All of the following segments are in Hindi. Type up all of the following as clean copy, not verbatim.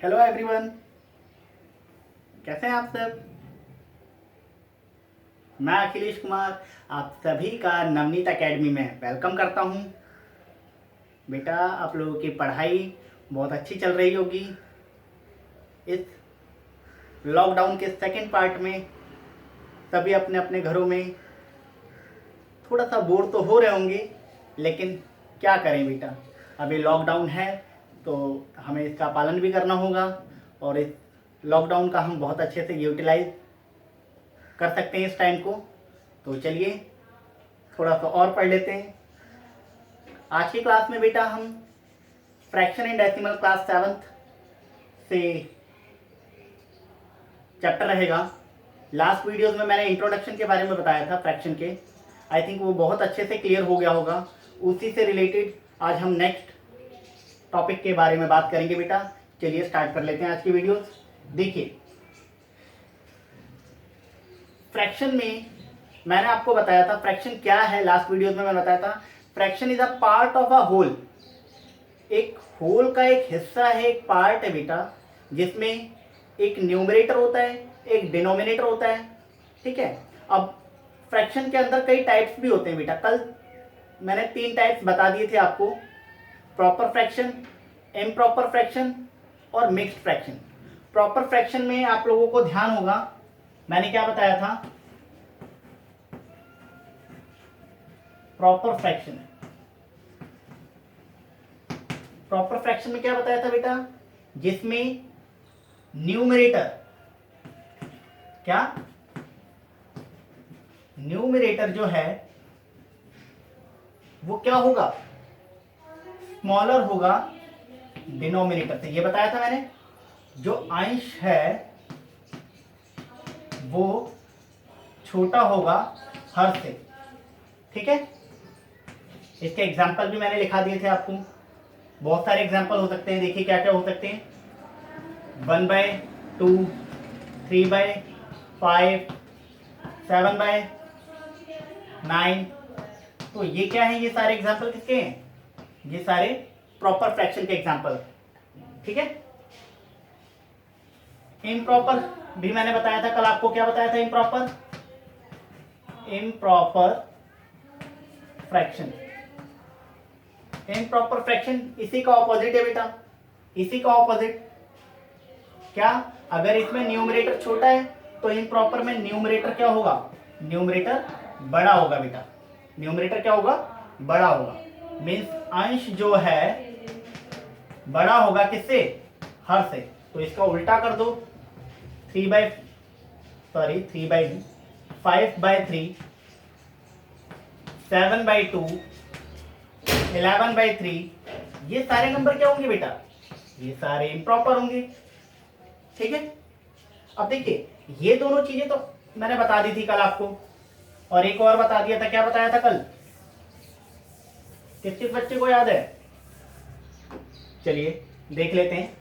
हेलो एवरीवन, कैसे हैं आप सब। मैं अखिलेश कुमार आप सभी का नवनीत एकेडमी में वेलकम करता हूं। बेटा, आप लोगों की पढ़ाई बहुत अच्छी चल रही होगी। इस लॉकडाउन के सेकंड पार्ट में सभी अपने अपने घरों में थोड़ा सा बोर तो हो रहे होंगे, लेकिन क्या करें बेटा, अभी लॉकडाउन है तो हमें इसका पालन भी करना होगा और इस लॉकडाउन का हम बहुत अच्छे से यूटिलाइज कर सकते हैं इस टाइम को। तो चलिए थोड़ा सा और पढ़ लेते हैं। आज की क्लास में बेटा हम fraction and decimal class 7th से चैप्टर रहेगा। लास्ट वीडियोस में मैंने इंट्रोडक्शन के बारे में बताया था फ्रैक्शन के। आई थिंक वो बहुत अच्छे से क्लियर हो गया होगा। उसी से रिलेटेड आज हम नेक्स्ट टॉपिक के बारे में बात करेंगे बेटा। चलिए स्टार्ट कर लेते हैं आज की वीडियोस। देखिए, फ्रैक्शन में मैंने आपको बताया था फ्रैक्शन क्या है। लास्ट वीडियोस में मैंने बताया था fraction is a part of a whole. एक होल का एक हिस्सा है, एक पार्ट है बेटा, जिसमें एक न्यूमरेटर होता है, एक डिनोमिनेटर होता है। ठीक है। अब फ्रैक्शन के अंदर कई टाइप्स भी होते हैं बेटा। कल मैंने 3 टाइप्स बता दिए थे आपको, प्रॉपर फ्रैक्शन, इम्प्रॉपर फ्रैक्शन और मिक्स्ड फ्रैक्शन। प्रॉपर फ्रैक्शन में आप लोगों को ध्यान होगा मैंने क्या बताया था। प्रॉपर फ्रैक्शन, प्रॉपर फ्रैक्शन में क्या बताया था बेटा, जिसमें न्यूमरेटर क्या, न्यूमरेटर जो है वो क्या होगा, स्मॉलर होगा डिनोमिनेटर से। ये बताया था मैंने। जो अंश है वो छोटा होगा हर से। ठीक है। इसके एग्जाम्पल भी मैंने लिखा दिए थे आपको। बहुत सारे एग्जाम्पल हो सकते हैं। देखिए क्या क्या हो सकते हैं। 1/2, 3/5, 7/9। तो ये क्या है, ये सारे एग्जाम्पल किसके हैं, ये सारे प्रॉपर फ्रैक्शन के एग्जाम्पल। ठीक है। इम्प्रॉपर भी मैंने बताया था कल आपको। क्या बताया था improper, improper fraction. Improper fraction इसी का ऑपोजिट है बेटा, इसी का ऑपोजिट। क्या, अगर इसमें न्यूमरेटर छोटा है तो इम्प्रॉपर में न्यूमरेटर क्या होगा, न्यूमरेटर बड़ा होगा बेटा। न्यूमरेटर क्या होगा, बड़ा होगा। मीन्स अंश जो है बड़ा होगा किससे, हर से। तो इसका उल्टा कर दो, 5/3, 7/2, 11/3। ये सारे नंबर क्या होंगे बेटा, ये सारे इम्प्रॉपर होंगे। ठीक है। अब देखिए, ये दोनों चीजें तो मैंने बता दी थी कल आपको, और एक और बता दिया था। क्या बताया था कल, किस किस बच्चे को याद है, चलिए देख लेते हैं।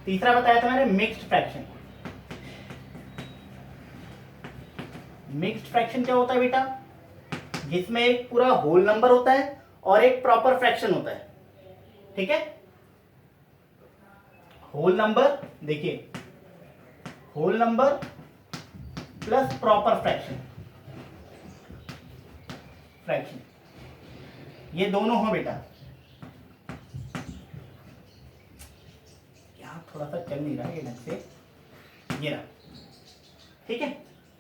तीसरा बताया था मैंने मिक्स्ड फ्रैक्शन। मिक्स्ड फ्रैक्शन क्या होता है बेटा, जिसमें एक पूरा होल नंबर होता है और एक प्रॉपर फ्रैक्शन होता है। ठीक है। होल नंबर, देखिए whole number plus proper fraction, fraction ये दोनों हो बेटा। यहाँ थोड़ा सा चल नहीं रहा है ये ढंग से, ये रहा। ठीक है।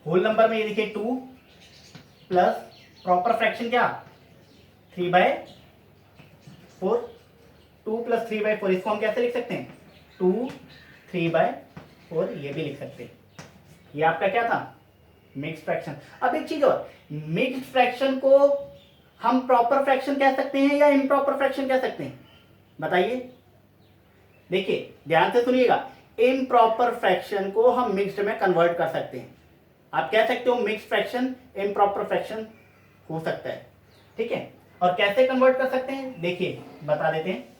होल नंबर में ये देखिए 2 प्लस प्रॉपर फ्रैक्शन क्या, 3/4। 2 + 3/4, इसको हम कैसे लिख सकते हैं, 2 3/4, ये भी लिख सकते हैं। ये आपका क्या था, मिक्स्ड फ्रैक्शन। अब एक चीज और, मिक्स्ड फ्रैक्शन को हम प्रॉपर फ्रैक्शन कह सकते हैं या इम्प्रॉपर फ्रैक्शन कह सकते हैं, बताइए। देखिए ध्यान से सुनिएगा, इम्प्रॉपर फ्रैक्शन को हम मिक्स्ड में कन्वर्ट कर सकते हैं। आप कह सकते हो मिक्स्ड फ्रैक्शन इम्प्रॉपर फ्रैक्शन हो सकता है। ठीक है। और कैसे कन्वर्ट कर सकते हैं, देखिए बता देते हैं,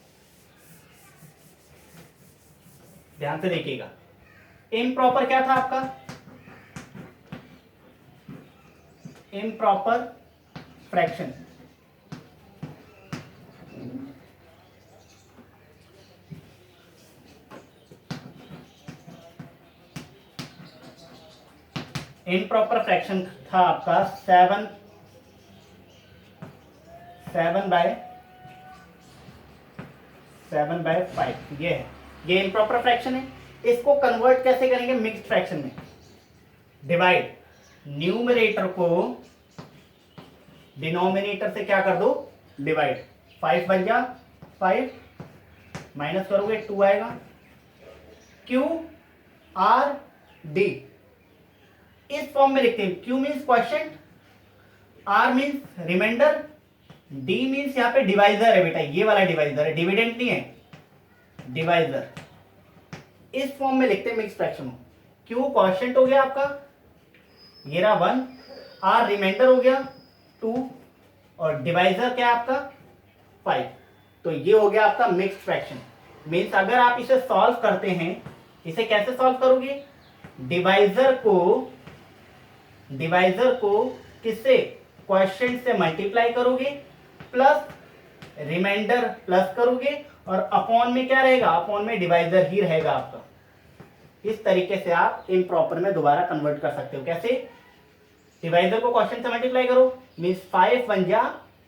ध्यान से देखिएगा। इम्प्रॉपर क्या था आपका, इम्प्रॉपर फ्रैक्शन। इम्प्रॉपर फ्रैक्शन था आपका 7/5, ये है, ये इम्प्रॉपर फ्रैक्शन है। इसको कन्वर्ट कैसे करेंगे मिक्स्ड फ्रैक्शन में? डिवाइड, न्यूमरेटर को डिनोमिनेटर से क्या कर दो, डिवाइड। 5 बन जा 5, माइनस करोगे 2 आएगा, क्यू आर डी इस फॉर्म में लिखते हैं। Q means question, R means remainder, D means यहां पे डिवाइजर है बेटा, ये वाला डिवाइजर है, डिविडेंड नहीं है, डिवाइजर। इस फॉर्म में लिखते हैं मिक्स फ्रैक्शन। क्यू क्वेश्चन हो गया आपका, ये रहा 1, आर रिमाइंडर हो गया 2, और डिवाइजर क्या है आपका 5। तो ये हो गया आपका मिक्स्ड फ्रैक्शन। मीन्स अगर आप इसे सॉल्व करते हैं, इसे कैसे सॉल्व करोगे? डिवाइजर को किससे, क्वेश्चन से मल्टीप्लाई करोगे, प्लस रिमाइंडर प्लस करोगे, और अपॉन में क्या रहेगा, अपॉन में डिवाइजर ही रहेगा आपका। इस तरीके से आप इम्प्रॉपर में दोबारा कन्वर्ट कर सकते हो। कैसे? डिवाइजर को क्वेश्चन से मल्टीप्लाई करो, मीन्स 5 बन जा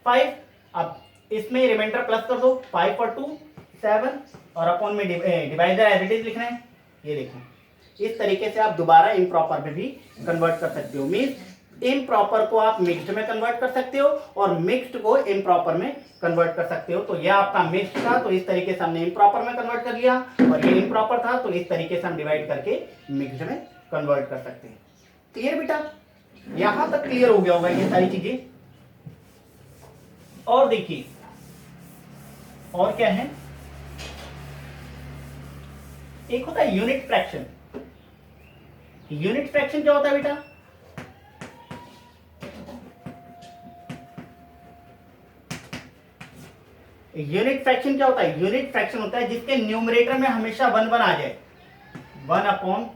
5, अब इसमें रिमाइंडर प्लस कर दो, 5 और 2 7, और अपॉन में डिवाइजर एज इट इज लिखना है, ये देखो। इस तरीके से आप दोबारा इम्प्रॉपर में भी कन्वर्ट कर सकते हो। मीन्स इम्प्रॉपर को आप मिक्स्ड में कन्वर्ट कर सकते हो, और मिक्स्ड को इम्प्रॉपर में कन्वर्ट कर सकते हो। तो यह आपका मिक्स्ड था, तो इस तरीके से हमने इम्प्रॉपर में कन्वर्ट कर लिया, और ये इम्प्रॉपर था, तो इस तरीके से हम डिवाइड करके मिक्स्ड में कन्वर्ट कर सकते हैं। क्लियर बेटा? यहां तक क्लियर हो गया होगा ये सारी चीजें। और देखिए और क्या है, एक होता है यूनिट फ्रैक्शन। यूनिट फ्रैक्शन क्या होता है बेटा? यूनिट फ्रैक्शन क्या होता है? यूनिट फ्रैक्शन होता है जिसके न्यूमरेटर में हमेशा 1 1 आ जाए। 1 अपॉन,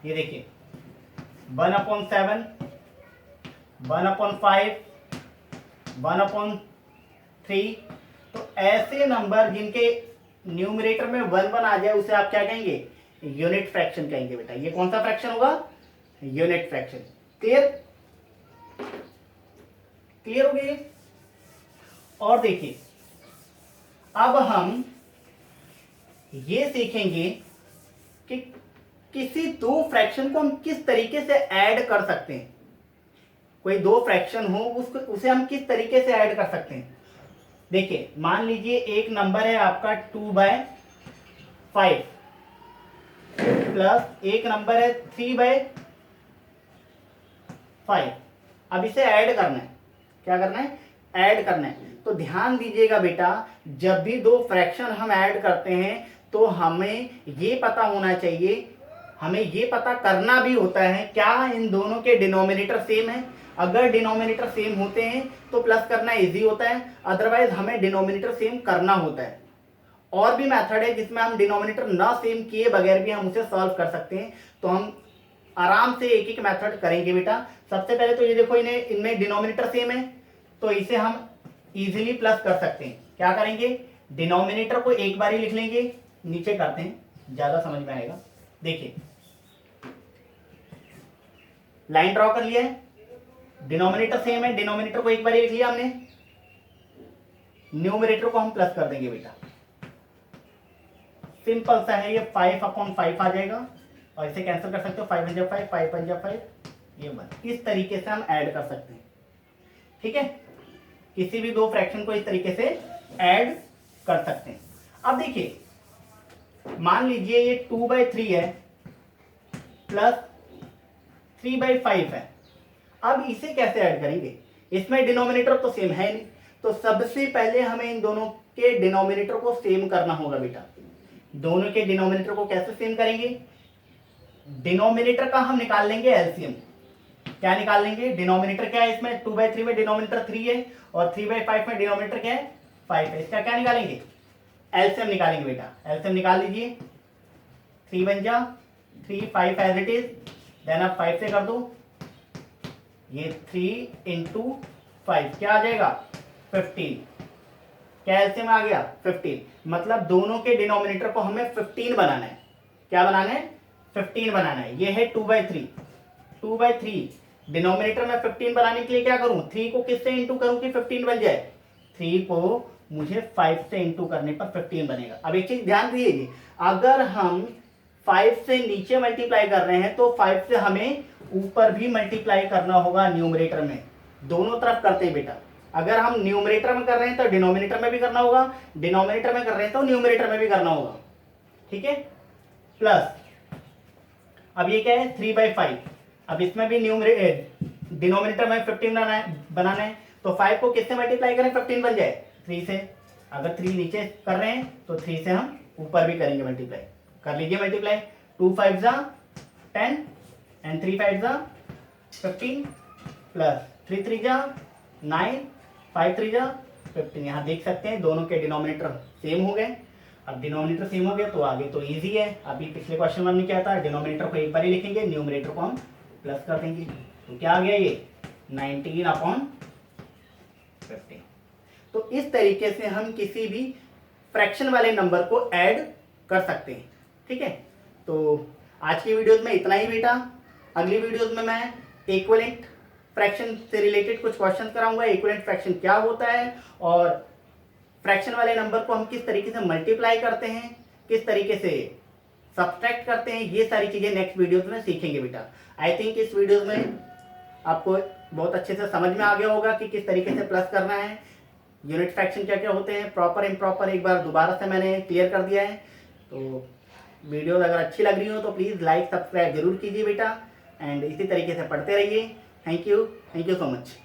ये देखिए 1/7, 1/5, 1/3। तो ऐसे नंबर जिनके न्यूमरेटर में 1 1 आ जाए उसे आप क्या कहेंगे? यूनिट फ्रैक्शन कहेंगे बेटा। ये कौन सा फ्रैक्शन होगा? Unit fraction. क्लियर? क्लियर हो गई? और देखिए अब हम ये सीखेंगे कि किसी दो फ्रैक्शन को हम किस तरीके से ऐड कर सकते हैं। कोई दो फ्रैक्शन हो उसे हम किस तरीके से ऐड कर सकते हैं। देखिए मान लीजिए एक नंबर है आपका 2/5 प्लस एक नंबर है 3/5। अब इसे ऐड करना है। क्या करना है? ऐड करना है। तो ध्यान दीजिएगा बेटा, जब भी दो फ्रैक्शन हम ऐड करते हैं तो हमें ये पता होना चाहिए, हमें ये पता करना भी होता है क्या इन दोनों के डिनोमिनेटर सेम है। अगर डिनोमिनेटर सेम होते हैं तो प्लस करना इजी होता है, अदरवाइज हमें डिनोमिनेटर सेम करना होता है। और भी मेथड है जिसमें हम डिनोमिनेटर ना सेम किए बगैर भी हम उसे सॉल्व कर सकते हैं। तो हम आराम से एक एक मेथड करेंगे बेटा। सबसे पहले तो ये देखो, इनमें डिनोमिनेटर सेम है तो इसे हम इजीली प्लस कर सकते हैं। क्या करेंगे? डिनोमिनेटर को एक बार ही लिख लेंगे, नीचे करते हैं ज्यादा समझ में आएगा। देखिए लाइन ड्रॉ कर लिया है, डिनोमिनेटर सेम है, डिनोमिनेटर को एक बार ही लिख लिया हमने, न्यूमरेटर को हम प्लस कर देंगे बेटा। सिंपल सा है ये, 5/5 आ जाएगा, और इसे कैंसिल कर सकते हो, 5 पंजा 5, 5 पंजा 5, ये 1। इस तरीके से हम ऐड कर सकते हैं। ठीक है, किसी भी दो फ्रैक्शन को इस तरीके से ऐड कर सकते हैं। अब देखिए मान लीजिए ये 2/3 है प्लस 3/5 है। अब इसे कैसे ऐड करेंगे? इसमें डिनोमिनेटर तो सेम है नहीं, तो सबसे पहले हमें इन दोनों के डिनोमिनेटर को सेम करना होगा बेटा। दोनों के डिनोमिनेटर को कैसे सेम करेंगे? डिनोमिनेटर का हम निकाल लेंगे एलसीएम। क्या निकाल लेंगे? डिनोमिनेटर क्या है इसमें? 2/3 में डिनोमिनेटर 3 है, और 3/5 में डिनोमिनेटर क्या है? 5 है। इसका क्या निकालेंगे? एलसीएम निकालेंगे बेटा। एलसीएम निकाल लीजिए, 3 बन जा 3, 5 एज इट इज, देन आप 5 से कर दो, ये 3 × 5 क्या आ जाएगा? 15। क्या एलसीएम आ गया? 15। मतलब दोनों के डिनोमिनेटर को हमें 15 बनाना है। क्या बनाना है, 15 बनाना है। ये है 2/3, 2/3 डिनोमिनेटर में 15 बनाने के लिए क्या करूं, 3 को किससे इंटू करूं कि 15 बन जाए, 3 को मुझे 5 से इंटू करने पर 15 बनेगा। अब एक चीज ध्यान दीजिए, अगर हम 5 से नीचे मल्टीप्लाई कर रहे हैं तो 5 से हमें ऊपर भी मल्टीप्लाई करना होगा न्यूमरेटर में, दोनों तरफ करते हैं बेटा। अगर हम न्यूमरेटर में कर रहे हैं तो डिनोमिनेटर में भी करना होगा, डिनोमिनेटर में कर रहे हैं तो न्यूमरेटर में भी करना होगा, ठीक है। प्लस अब ये क्या है 3/5, अब इसमें भी डिनोमिनेटर में 15 बनाना है तो 5 को किससे मल्टीप्लाई करें 15 बन जाए, 3 से। अगर 3 नीचे कर रहे हैं तो 3 से हम ऊपर भी करेंगे मल्टीप्लाई, कर लीजिए मल्टीप्लाई। 2 5 10 and 3 5 15 plus 3 3 9 5 3 15। यहाँ देख सकते हैं दोनों के डिनोमिनेटर सेम हो गए। अब डिनोमिनेटर सेम हो गया तो आगे तो इजी है। अभी पिछले क्वेश्चन में हमने क्या था, डिनोमिनेटर को एक बार ही लिखेंगे, न्यूमरेटर को हम प्लस कर देंगे। तो क्या आ गया ये 19/15। तो इस तरीके से हम किसी भी फ्रैक्शन वाले नंबर को ऐड कर सकते हैं, ठीक है। तो आज की वीडियोस में इतना ही बेटा। अगली वीडियोस में मैं इक्विवेलेंट फ्रैक्शन से रिलेटेड कुछ क्वेश्चन कराऊंगा, इक्विवेलेंट फ्रैक्शन क्या होता है और फ्रैक्शन वाले नंबर को हम किस तरीके से मल्टीप्लाई करते हैं, किस तरीके से सब्ट्रैक्ट करते हैं, ये सारी चीजें नेक्स्ट वीडियोस में सीखेंगे बेटा। आई थिंक इस वीडियो में आपको बहुत अच्छे से समझ में आ गया होगा कि किस तरीके से प्लस करना है, यूनिट फ्रैक्शन क्या क्या होते हैं, प्रॉपर इम्प्रॉपर एक बार दोबारा से मैंने क्लियर कर दिया है। तो वीडियो अगर अच्छी लग रही हो तो प्लीज़ लाइक सब्सक्राइब जरूर कीजिए बेटा, एंड इसी तरीके से पढ़ते रहिए। Thank you so much.